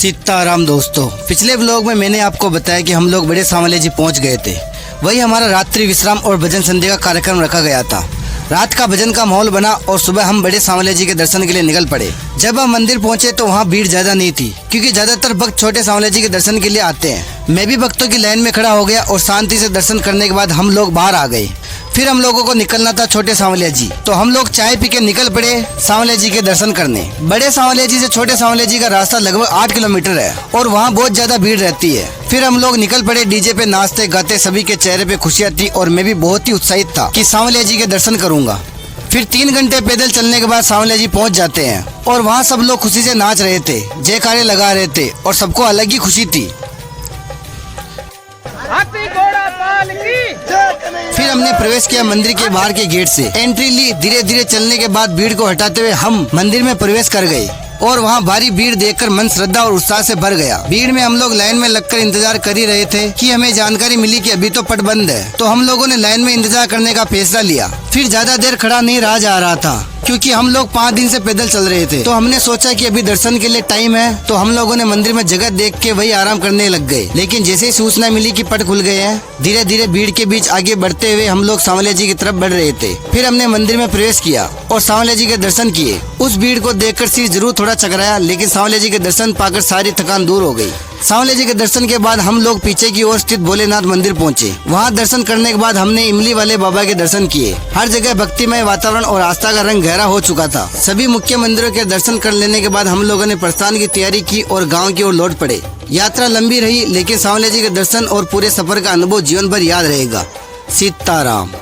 सीताराम दोस्तों, पिछले व्लॉग में मैंने आपको बताया कि हम लोग बड़े सांवले जी पहुंच गए थे। वही हमारा रात्रि विश्राम और भजन संध्या का कार्यक्रम रखा गया था। रात का भजन का माहौल बना और सुबह हम बड़े सांवले जी के दर्शन के लिए निकल पड़े। जब हम मंदिर पहुंचे तो वहां भीड़ ज्यादा नहीं थी, क्योंकि ज्यादातर भक्त छोटे सांवले जी के दर्शन के लिए आते हैं। मैं भी भक्तों की लाइन में खड़ा हो गया और शांति से दर्शन करने के बाद हम लोग बाहर आ गए। फिर हम लोगों को निकलना था छोटे सांवले जी, तो हम लोग चाय पी के निकल पड़े सांवले जी के दर्शन करने। बड़े सांवले जी से छोटे सांवले जी का रास्ता लगभग 8 किलोमीटर है और वहाँ बहुत ज्यादा भीड़ रहती है। फिर हम लोग निकल पड़े। डीजे पे नाचते गाते सभी के चेहरे पे खुशियाँ थी और मैं भी बहुत ही उत्साहित था कि सांवले जी के दर्शन करूंगा। फिर 3 घंटे पैदल चलने के बाद सांवले जी पहुंच जाते हैं और वहाँ सब लोग खुशी से नाच रहे थे, जयकारे लगा रहे थे और सबको अलग ही खुशी थी। फिर हमने प्रवेश किया मंदिर के बाहर के गेट से। एंट्री ली। धीरे धीरे चलने के बाद भीड़ को हटाते हुए हम मंदिर में प्रवेश कर गए और वहाँ भारी भीड़ देखकर मन श्रद्धा और उत्साह से भर गया। भीड़ में हम लोग लाइन में लगकर इंतजार कर ही रहे थे कि हमें जानकारी मिली कि अभी तो पट बंद है, तो हम लोगों ने लाइन में इंतजार करने का फैसला लिया। फिर ज्यादा देर खड़ा नहीं रहा जा रहा था, क्योंकि हम लोग 5 दिन से पैदल चल रहे थे, तो हमने सोचा कि अभी दर्शन के लिए टाइम है, तो हम लोगों ने मंदिर में जगह देख के वही आराम करने लग गए। लेकिन जैसे ही सूचना मिली कि पट खुल गए हैं, धीरे धीरे भीड़ के बीच आगे बढ़ते हुए हम लोग सांवले जी की तरफ बढ़ रहे थे। फिर हमने मंदिर में प्रवेश किया और सांवले जी के दर्शन किए। उस भीड़ को देखकर सिर जरूर थोड़ा चकराया, लेकिन सांवले जी के दर्शन पाकर सारी थकान दूर हो गई। सांवले जी के दर्शन के बाद हम लोग पीछे की ओर स्थित भोलेनाथ मंदिर पहुंचे। वहां दर्शन करने के बाद हमने इमली वाले बाबा के दर्शन किए। हर जगह भक्तिमय वातावरण और आस्था का रंग गहरा हो चुका था। सभी मुख्य मंदिरों के दर्शन कर लेने के बाद हम लोगों ने प्रस्थान की तैयारी की और गाँव की ओर लौट पड़े। यात्रा लंबी रही, लेकिन सांवले जी के दर्शन और पूरे सफर का अनुभव जीवन भर याद रहेगा। सीताराम।